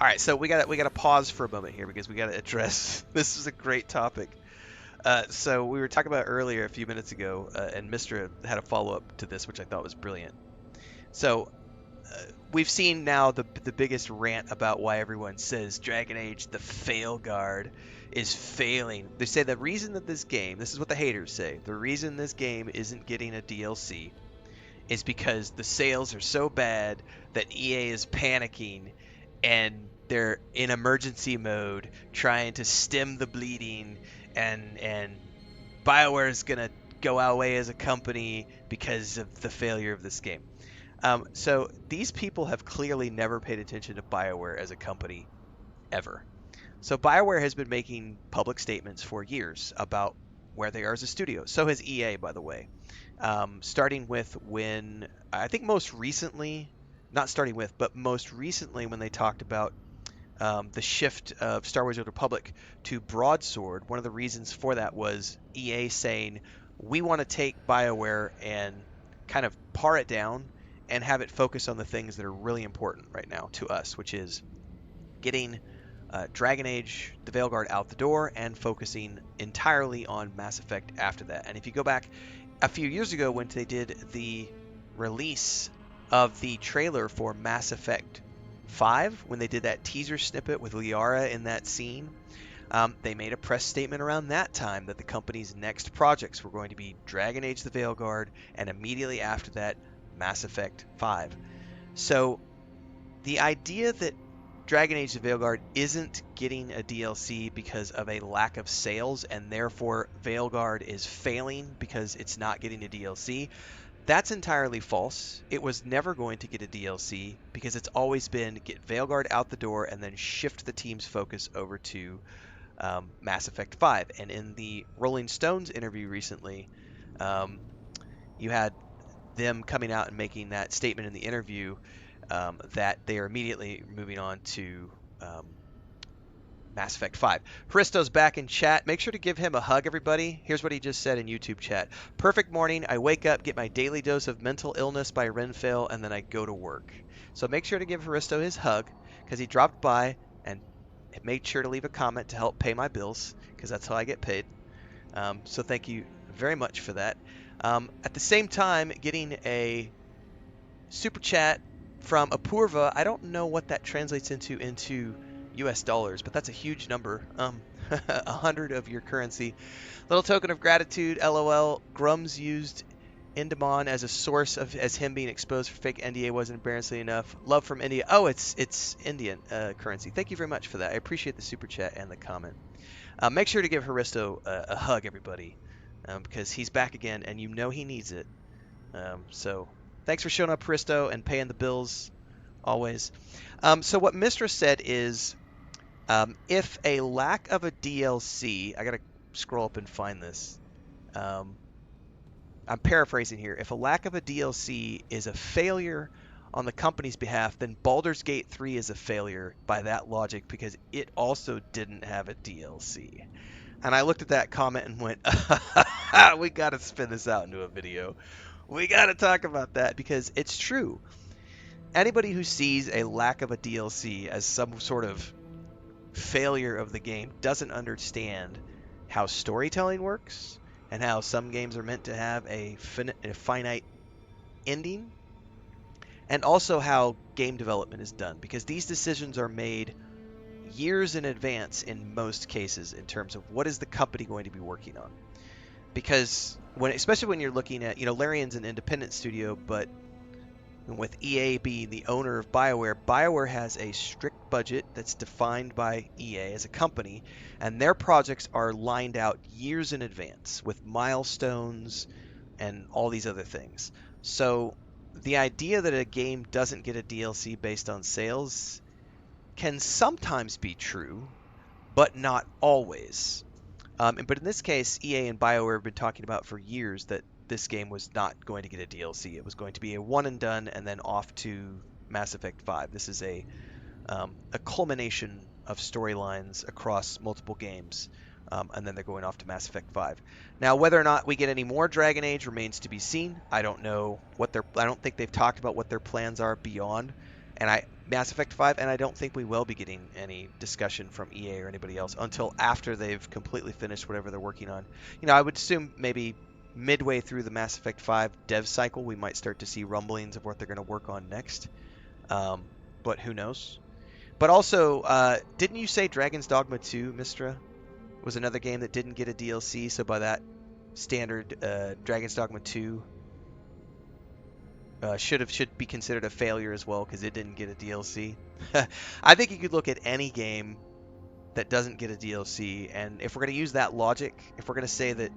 All right, so we got to pause for a moment here because we got to address. This is a great topic. So we were talking about earlier a few minutes ago, and Mr. had a follow up to this, which I thought was brilliant. So we've seen now the biggest rant about why everyone says Dragon Age, the Veilguard, is failing. They say the reason that this game, this is what the haters say, the reason this game isn't getting a DLC is because the sales are so bad that EA is panicking and they're in emergency mode trying to stem the bleeding, and BioWare is going to go away as a company because of the failure of this game. So these people have clearly never paid attention to BioWare as a company ever. So BioWare has been making public statements for years about where they are as a studio. So has EA, by the way. Starting with when, I think most recently, not starting with, but most recently when they talked about the shift of Star Wars: The Old Republic to Broadsword. One of the reasons for that was EA saying, we want to take BioWare and kind of par it down and have it focus on the things that are really important right now to us, which is getting Dragon Age, the Veilguard out the door, and focusing entirely on Mass Effect after that. And if you go back a few years ago when they did the release of the trailer for Mass Effect 5, when they did that teaser snippet with Liara in that scene, they made a press statement around that time that the company's next projects were going to be Dragon Age the Veilguard, and immediately after that, Mass Effect 5. So the idea that Dragon Age the Veilguard isn't getting a DLC because of a lack of sales, and therefore Veilguard is failing because it's not getting a DLC, that's entirely false. It was never going to get a DLC because it's always been get Veilguard out the door and then shift the team's focus over to Mass Effect 5. And in the Rolling Stones interview recently, you had them coming out and making that statement in the interview that they are immediately moving on to Mass Effect 5. Hristo's back in chat. Make sure to give him a hug, everybody. Here's what he just said in YouTube chat. Perfect morning. I wake up, get my daily dose of mental illness by Renfail, and then I go to work. So make sure to give Hristo his hug because he dropped by and made sure to leave a comment to help pay my bills because that's how I get paid. So thank you very much for that. At the same time, getting a super chat from Apurva. I don't know what that translates into US dollars, but that's a huge number. 100 of your currency. Little token of gratitude, LOL. Grums used Indamon as a source of as him being exposed for fake NDA wasn't embarrassing enough. Love from India. Oh, it's Indian currency. Thank you very much for that. I appreciate the super chat and the comment. Make sure to give Hristo a hug, everybody, because he's back again, and you know he needs it. So thanks for showing up, Hristo, and paying the bills always. So what Mistress said is, if a lack of a DLC, I gotta scroll up and find this. I'm paraphrasing here. If a lack of a DLC is a failure on the company's behalf, then Baldur's Gate 3 is a failure by that logic because it also didn't have a DLC. And I looked at that comment and went, we got to spin this out into a video. We got to talk about that because it's true. Anybody who sees a lack of a DLC as some sort of failure of the game doesn't understand how storytelling works and how some games are meant to have a finite ending, and also how game development is done, because these decisions are made years in advance in most cases in terms of what is the company going to be working on. Because especially when you're looking at, Larian's an independent studio, but with EA being the owner of BioWare, BioWare has a strict budget that's defined by EA as a company, and their projects are lined out years in advance with milestones and all these other things. So the idea that a game doesn't get a DLC based on sales can sometimes be true, but not always. But in this case, EA and BioWare have been talking about for years that this game was not going to get a DLC. It was going to be a one and done, and then off to Mass Effect 5. This is a culmination of storylines across multiple games, and then they're going off to Mass Effect 5. Now, whether or not we get any more Dragon Age remains to be seen. I don't know I don't think they've talked about what their plans are beyond, and Mass Effect 5, and I don't think we will be getting any discussion from EA or anybody else until after they've completely finished whatever they're working on. I would assume maybe midway through the Mass Effect 5 dev cycle, we might start to see rumblings of what they're going to work on next. But who knows? But also, didn't you say Dragon's Dogma 2, Mistra, was another game that didn't get a DLC? So by that standard, Dragon's Dogma 2 should be considered a failure as well because it didn't get a DLC. I think you could look at any game that doesn't get a DLC, and if we're going to use that logic, if we're going to say that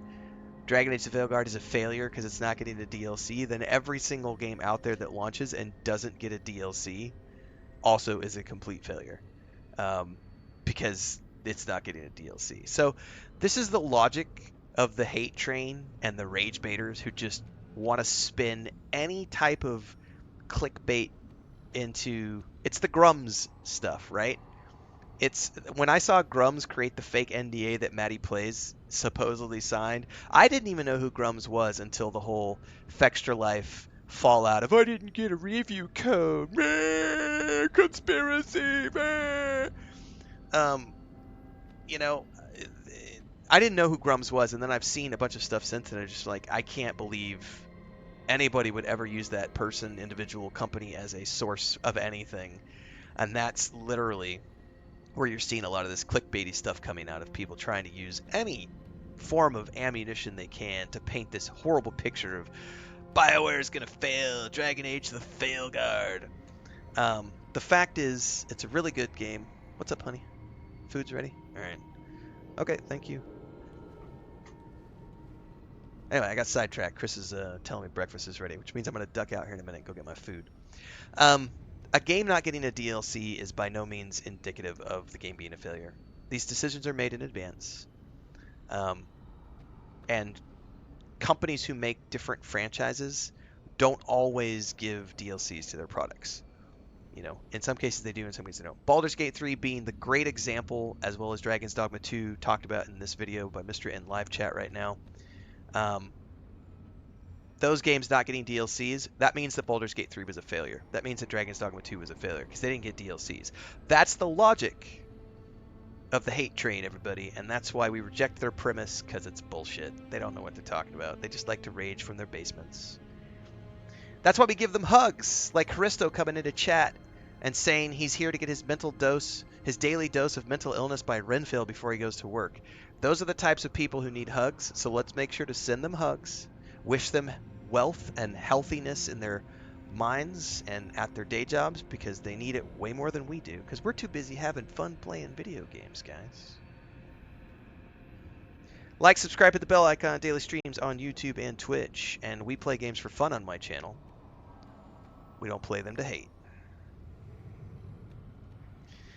Dragon Age: The Veilguard is a failure because it's not getting a DLC, then every single game out there that launches and doesn't get a DLC also is a complete failure, because it's not getting a DLC. So this is the logic of the hate train and the rage baiters who just want to spin any type of clickbait into it's the Grums stuff, right? It's when I saw Grums create the fake NDA that Maddie Plays supposedly signed, I didn't even know who Grums was until the whole Fextra Life fallout of I didn't get a review code, meh, conspiracy, meh. Um, you know, I didn't know who Grums was, and then I've seen a bunch of stuff since, and I'm just like, I can't believe anybody would ever use that person, individual, company as a source of anything. And that's literally where you're seeing a lot of this clickbaity stuff coming out of people trying to use any form of ammunition they can to paint this horrible picture of BioWare is going to fail, Dragon Age the Veilguard. The fact is, it's a really good game. What's up, honey? Food's ready? All right. Okay, thank you. Anyway, I got sidetracked. Chris is telling me breakfast is ready, which means I'm going to duck out here in a minute and go get my food. A game not getting a DLC is by no means indicative of the game being a failure. These decisions are made in advance. And companies who make different franchises don't always give DLCs to their products. In some cases they do, in some cases they don't. Baldur's Gate 3 being the great example, as well as Dragon's Dogma 2, talked about in this video by Mr. in live chat right now. Those games not getting DLCs, that means that Baldur's Gate 3 was a failure. That means that Dragon's Dogma 2 was a failure, because they didn't get DLCs. That's the logic of the hate train, everybody, and that's why we reject their premise, because it's bullshit. They don't know what they're talking about. They just like to rage from their basements. That's why we give them hugs, like Haristo coming into chat and saying he's here to get his daily dose of mental illness by Renfail before he goes to work. Those are the types of people who need hugs, so let's make sure to send them hugs, wish them wealth and healthiness in their minds and at their day jobs, because they need it way more than we do, because we're too busy having fun playing video games, guys. Like, subscribe, hit the bell icon. Daily streams on YouTube and Twitch, and we play games for fun on my channel. We don't play them to hate.